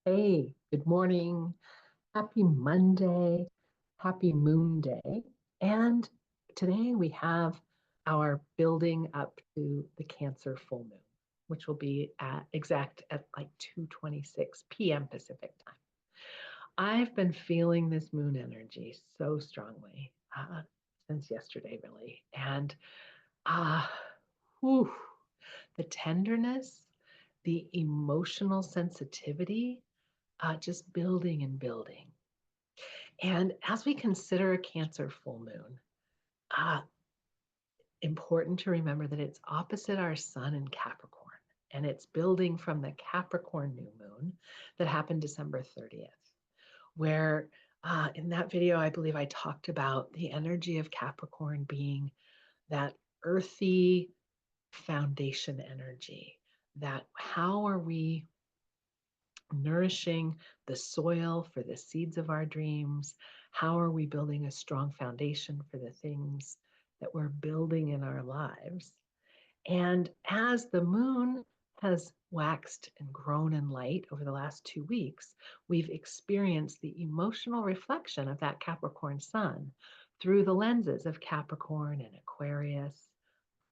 Hey, good morning. Happy Monday. Happy Moon Day. And today we have our building up to the Cancer full moon, which will be at exact at like 2:26 p.m. Pacific time. I've been feeling this moon energy so strongly since yesterday, really. And uh, whew, the tenderness, the emotional sensitivity, just building and building. And as we consider a Cancer full moon, uh, important to remember that it's opposite our sun in Capricorn, and it's building from the Capricorn new moon that happened December 30th, where in that video, I believe I talked about the energy of Capricorn being that earthy foundation energy, that how are we nourishing the soil for the seeds of our dreams? How are we building a strong foundation for the things that we're building in our lives? And as the moon has waxed and grown in light over the last 2 weeks, we've experienced the emotional reflection of that Capricorn sun through the lenses of Capricorn and Aquarius,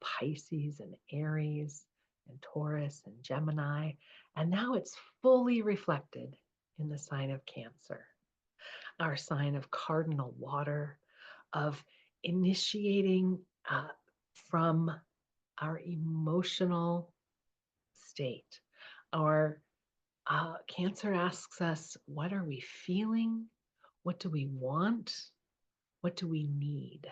Pisces and Aries and Taurus and Gemini. And now it's fully reflected in the sign of Cancer, our sign of cardinal water, of initiating from our emotional state. Our Cancer asks us, what are we feeling? What do we want? What do we need?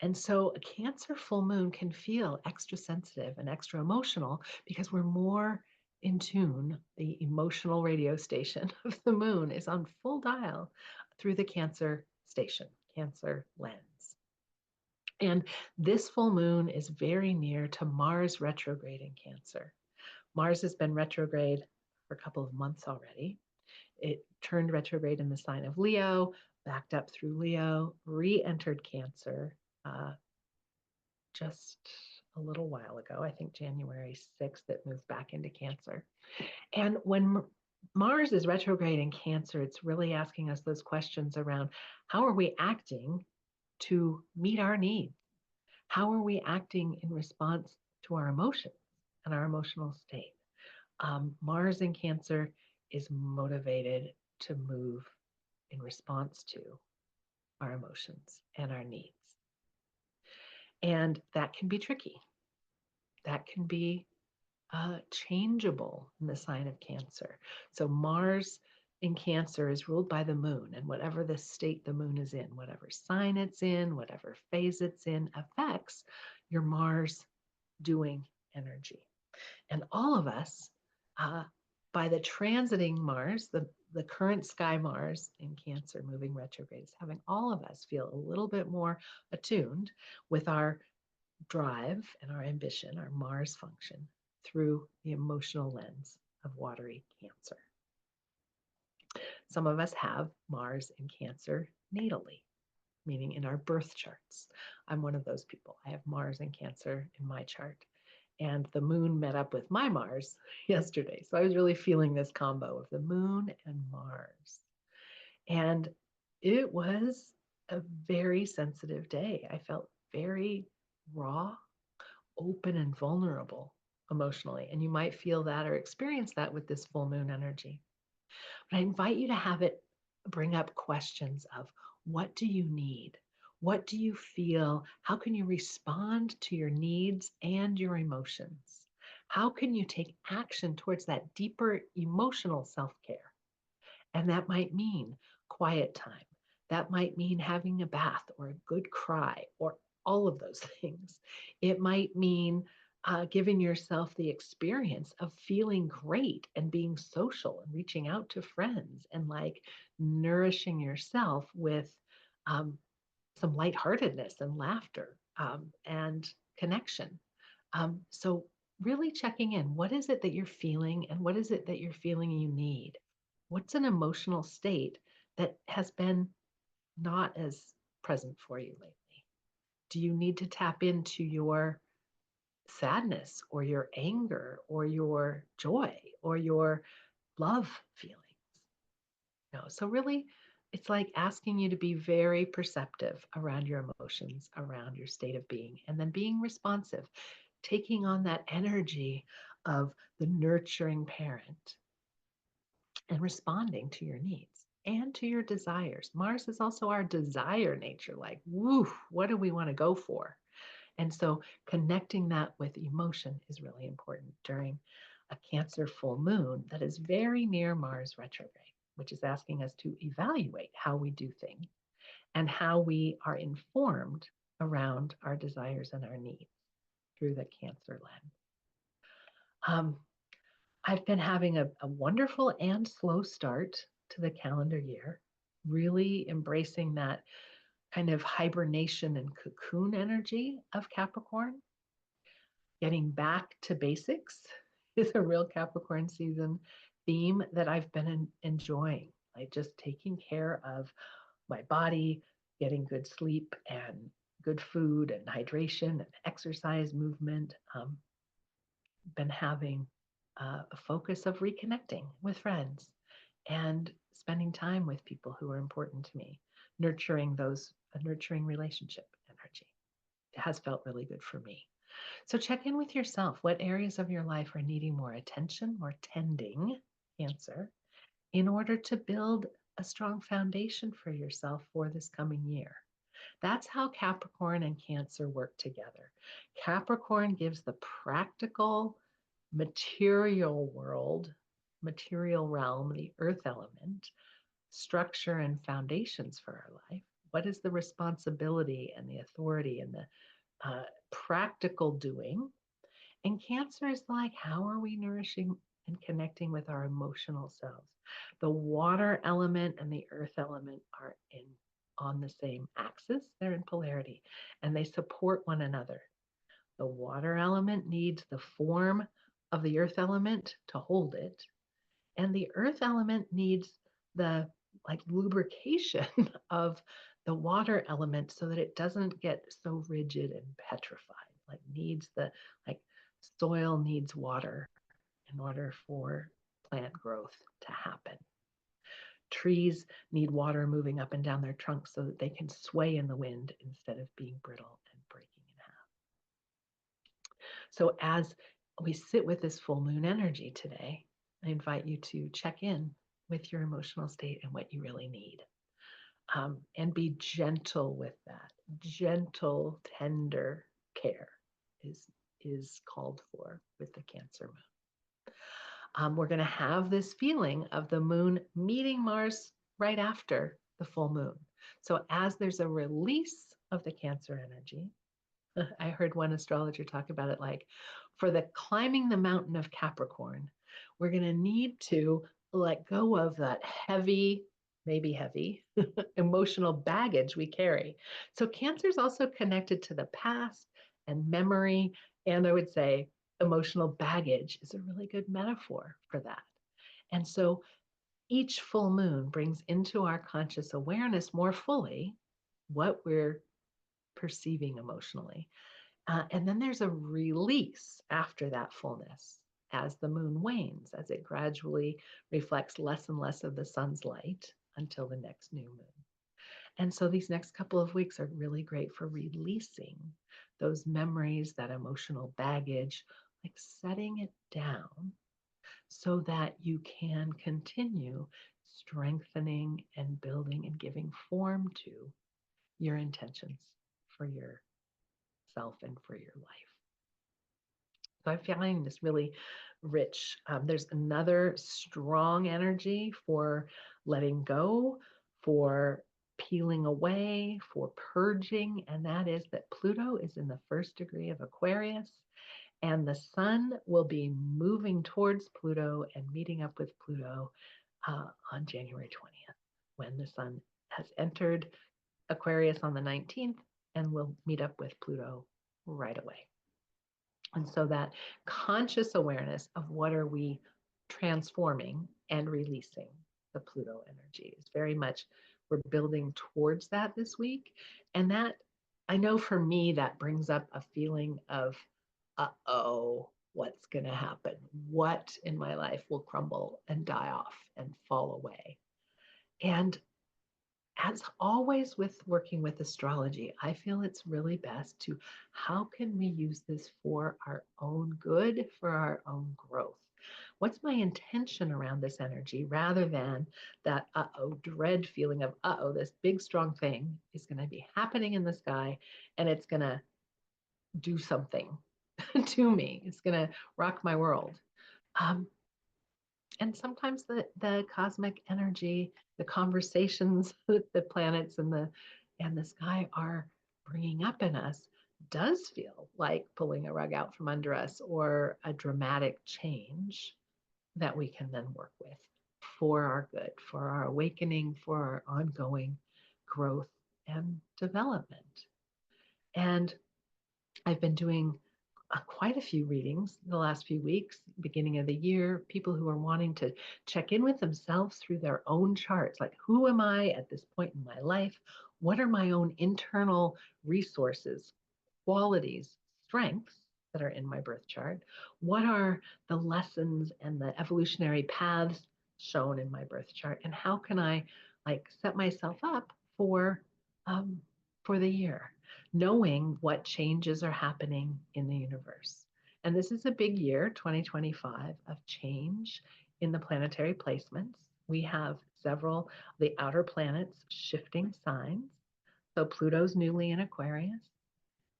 And so a Cancer full moon can feel extra sensitive and extra emotional because we're more in tune. The emotional radio station of the moon is on full dial through the Cancer station, Cancer lens. And this full moon is very near to Mars retrograde in Cancer. Mars has been retrograde for a couple of months already. It turned retrograde in the sign of Leo, backed up through Leo, re-entered Cancer uh, just a little while ago, I think January 6th, it moved back into Cancer. And when Mars is retrograde in Cancer, it's really asking us those questions around how are we acting to meet our needs? How are we acting in response to our emotions and our emotional state? Mars in Cancer is motivated to move in response to our emotions and our needs. And that can be tricky. That can be changeable in the sign of Cancer. So Mars in Cancer is ruled by the moon, and whatever the state the moon is in, whatever sign it's in, whatever phase it's in, affects your Mars doing energy. And all of us, by the transiting Mars, the current sky Mars in Cancer moving retrograde is having all of us feel a little bit more attuned with our drive and our ambition, our Mars function, through the emotional lens of watery Cancer. Some of us have Mars in Cancer natally, meaning in our birth charts. I'm one of those people. I have Mars in Cancer in my chart. And the moon met up with my Mars yesterday. So I was really feeling this combo of the moon and Mars. And it was a very sensitive day. I felt very raw, open, and vulnerable emotionally. And you might feel that or experience that with this full moon energy. But I invite you to have it bring up questions of what do you need? What do you feel? How can you respond to your needs and your emotions? How can you take action towards that deeper emotional self care? And that might mean quiet time. That might mean having a bath or a good cry or all of those things. It might mean giving yourself the experience of feeling great and being social and reaching out to friends and like nourishing yourself with um, some lightheartedness and laughter and connection. So, really checking in, what is it that you're feeling and what is it that you're feeling you need? What's an emotional state that has been not as present for you lately? Do you need to tap into your sadness or your anger or your joy or your love feelings. So really, it's like asking you to be very perceptive around your emotions, around your state of being, and then being responsive, taking on that energy of the nurturing parent and responding to your needs and to your desires. Mars is also our desire nature, like, woo, what do we want to go for? And so connecting that with emotion is really important during a Cancer full moon that is very near Mars retrograde, which is asking us to evaluate how we do things and how we are informed around our desires and our needs through the Cancer lens. Um, I've been having a wonderful and slow start to the calendar year, really embracing that kind of hibernation and cocoon energy of Capricorn. Getting back to basics is a real Capricorn season theme that I've been enjoying. Like just taking care of my body, getting good sleep and good food and hydration and exercise, movement. Been having a focus of reconnecting with friends and spending time with people who are important to me, nurturing those, a nurturing relationship energy. It has felt really good for me. So check in with yourself. What areas of your life are needing more attention, more tending, Cancer, in order to build a strong foundation for yourself for this coming year? That's how Capricorn and Cancer work together. Capricorn gives the practical material world, material realm, the earth element, structure and foundations for our life. What is the responsibility and the authority and the practical doing? And Cancer is like, how are we nourishing and connecting with our emotional selves? The water element and the earth element are on the same axis. They're in polarity and they support one another. The water element needs the form of the earth element to hold it. And the earth element needs the like lubrication of the water element so that it doesn't get so rigid and petrified. Like needs the like soil needs water in order for plant growth to happen. Trees need water moving up and down their trunks so that they can sway in the wind instead of being brittle and breaking in half. So as we sit with this full moon energy today, I invite you to check in with your emotional state and what you really need. And be gentle with that. Gentle, tender care is called for with the Cancer moon. We're going to have this feeling of the moon meeting Mars right after the full moon. So as there's a release of the Cancer energy, I heard one astrologer talk about it like, for the climbing the mountain of Capricorn, we're going to need to let go of that heavy, maybe heavy, emotional baggage we carry. So Cancer is also connected to the past and memory, and I would say emotional baggage is a really good metaphor for that. And so each full moon brings into our conscious awareness more fully what we're perceiving emotionally. And then there's a release after that fullness as the moon wanes, as it gradually reflects less and less of the sun's light until the next new moon. And so these next couple of weeks are really great for releasing those memories, that emotional baggage, like setting it down so that you can continue strengthening and building and giving form to your intentions for yourself and for your life. So I'm finding this really rich. There's another strong energy for letting go, for peeling away, for purging, and that is that Pluto is in the first degree of Aquarius, and the sun will be moving towards Pluto and meeting up with Pluto on January 20th, when the sun has entered Aquarius on the 19th and will meet up with Pluto right away. And so that conscious awareness of what are we transforming and releasing, the Pluto energy is very much, we're building towards that this week. And that, I know for me, that brings up a feeling of, uh-oh, what's going to happen, what in my life will crumble and die off and fall away. And as always with working with astrology, I feel it's really best to how can we use this for our own good, for our own growth? What's my intention around this energy rather than that dread feeling of this big strong thing is going to be happening in the sky and it's going to do something to me. It's going to rock my world. Um, and sometimes the cosmic energy, the conversations that the planets and the sky are bringing up in us does feel like pulling a rug out from under us or a dramatic change that we can then work with for our good, for our awakening, for our ongoing growth and development. And I've been doing quite a few readings the last few weeks, beginning of the year, people who are wanting to check in with themselves through their own charts. Like, who am I at this point in my life? What are my own internal resources, qualities, strengths that are in my birth chart? What are the lessons and the evolutionary paths shown in my birth chart? And how can I set myself up um, for the year? Knowing what changes are happening in the universe. And this is a big year, 2025, of change in the planetary placements. We have several of the outer planets shifting signs. So Pluto's newly in Aquarius.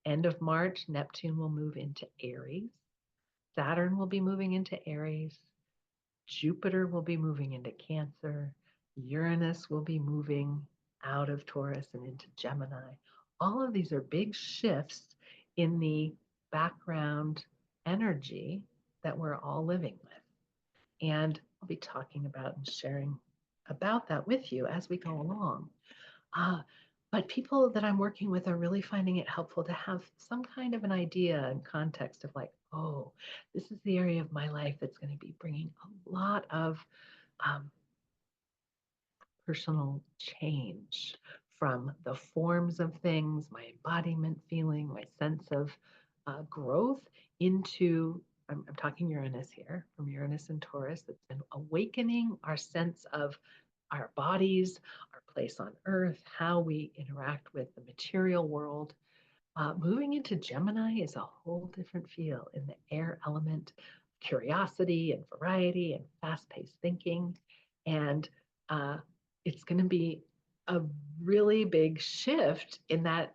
End of March, Neptune will move into Aries. Saturn will be moving into Aries. Jupiter will be moving into Cancer. Uranus will be moving out of Taurus and into Gemini. All of these are big shifts in the background energy that we're all living with. And I'll be talking about and sharing about that with you as we go along. But people that I'm working with are really finding it helpful to have some kind of an idea and context of like, oh, this is the area of my life that's going to be bringing a lot of um, personal change from the forms of things, my embodiment feeling, my sense of growth into, I'm talking Uranus here, from Uranus and Taurus, that's been awakening our sense of our bodies, our place on earth, how we interact with the material world. Moving into Gemini is a whole different feel in the air element, curiosity and variety and fast-paced thinking. And it's going to be a really big shift in that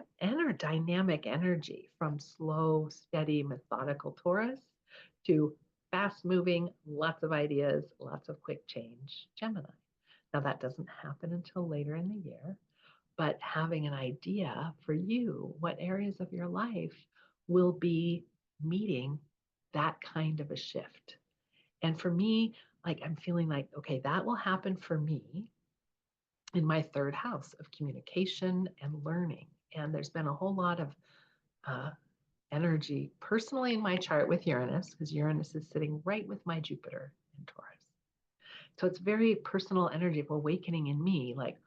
dynamic energy from slow, steady, methodical Taurus to fast moving, lots of ideas, lots of quick change, Gemini. Now, that doesn't happen until later in the year, but having an idea for you, what areas of your life will be meeting that kind of a shift. And for me, I'm feeling like, okay, that will happen for me in my third house of communication and learning. And there's been a whole lot of uh, energy personally in my chart with Uranus, because Uranus is sitting right with my Jupiter in Taurus. So it's very personal energy of awakening in me, like,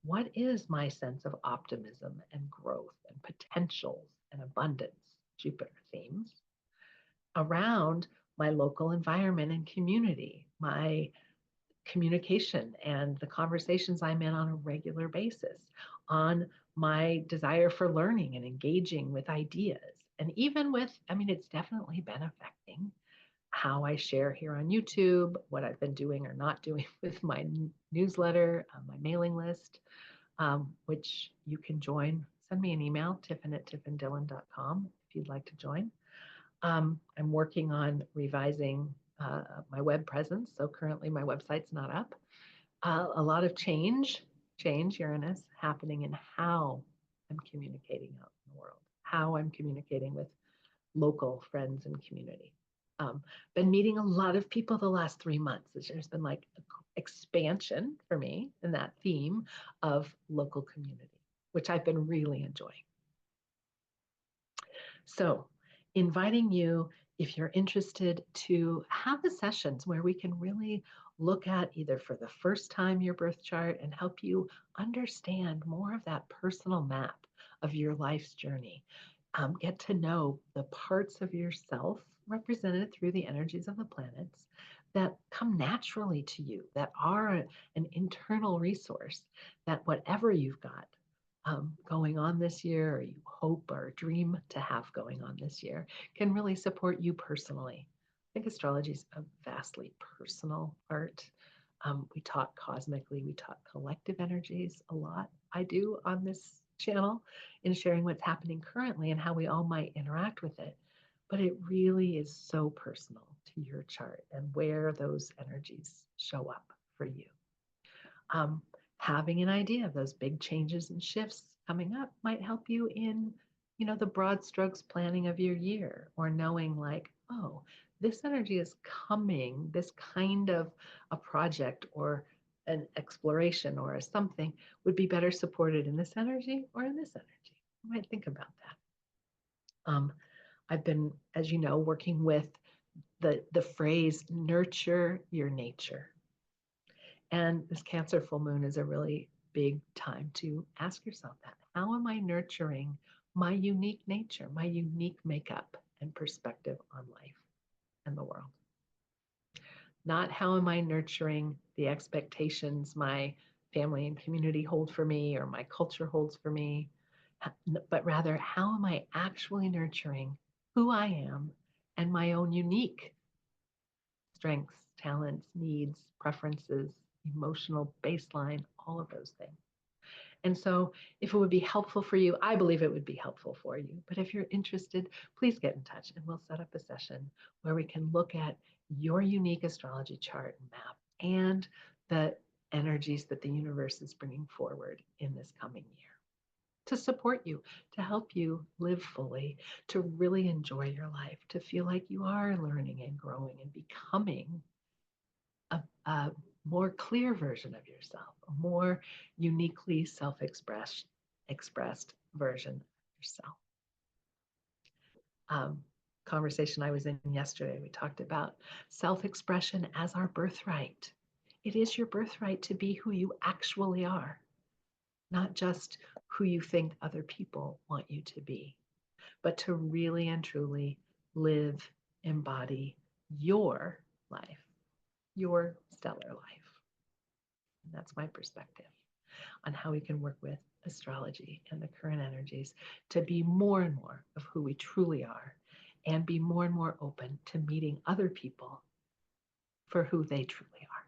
what is my sense of optimism and growth and potentials and abundance, Jupiter themes, around my local environment and community, my communication and the conversations I'm in on a regular basis, on my desire for learning and engaging with ideas. And even with, it's definitely been affecting how I share here on YouTube, what I've been doing or not doing with my newsletter, my mailing list, which you can join. Send me an email, tiffin@tiffindillon.com, if you'd like to join. I'm working on revising my web presence. So currently my website's not up. A lot of change, Uranus, happening in how I'm communicating out in the world, how I'm communicating with local friends and community. Been meeting a lot of people the last 3 months. There's been like expansion for me in that theme of local community, which I've been really enjoying. So inviting you, if you're interested, to have the sessions where we can really look at either for the first time your birth chart and help you understand more of that personal map of your life's journey. Get to know the parts of yourself represented through the energies of the planets that come naturally to you, that are an internal resource, that whatever you've got going on this year, or you hope or dream to have going on this year, can really support you personally. I think astrology is a vastly personal art. We talk cosmically, we talk collective energies a lot. I do on this channel in sharing what's happening currently and how we all might interact with it. But it really is so personal to your chart and where those energies show up for you. Um, Having an idea of those big changes and shifts coming up might help you in, the broad strokes planning of your year, or knowing like, oh, this energy is coming, this kind of a project or an exploration or a something would be better supported in this energy or in this energy. You might think about that. I've been, as you know, working with the phrase nurture your nature. And this Cancer full moon is a really big time to ask yourself that. How am I nurturing my unique nature, my unique makeup and perspective on life and the world? Not how am I nurturing the expectations my family and community hold for me or my culture holds for me, but rather how am I actually nurturing who I am and my own unique strengths, talents, needs, preferences, emotional baseline, all of those things. And so, if it would be helpful for you, I believe it would be helpful for you. But if you're interested, please get in touch and we'll set up a session where we can look at your unique astrology chart and map and the energies that the universe is bringing forward in this coming year to support you, to help you live fully, to really enjoy your life, to feel like you are learning and growing and becoming a more clear version of yourself, a more uniquely expressed version of yourself. Conversation I was in yesterday, we talked about self-expression as our birthright. It is your birthright to be who you actually are, not just who you think other people want you to be, but to really and truly live, embody your life, your stellar life. And that's my perspective on how we can work with astrology and the current energies to be more and more of who we truly are and be more and more open to meeting other people for who they truly are.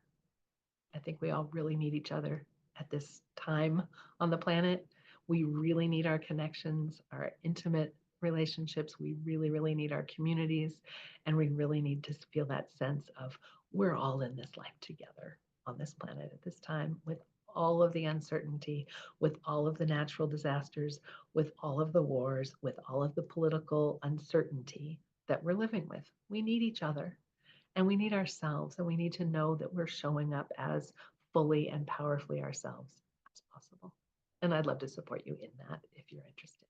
I think we all really need each other at this time on the planet. We really need our connections, our intimate relationships. We really, really need our communities. And we really need to feel that sense of we're all in this life together on this planet at this time, with all of the uncertainty, with all of the natural disasters, with all of the wars, with all of the political uncertainty that we're living with. We need each other and we need ourselves, and we need to know that we're showing up as fully and powerfully ourselves as possible. And I'd love to support you in that if you're interested.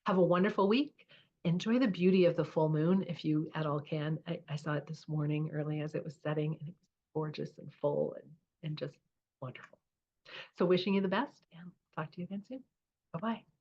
Have a wonderful week. Enjoy the beauty of the full moon if you at all can. I saw it this morning early as it was setting, and it was gorgeous and full and just wonderful. So wishing you the best, and talk to you again soon. Bye-bye.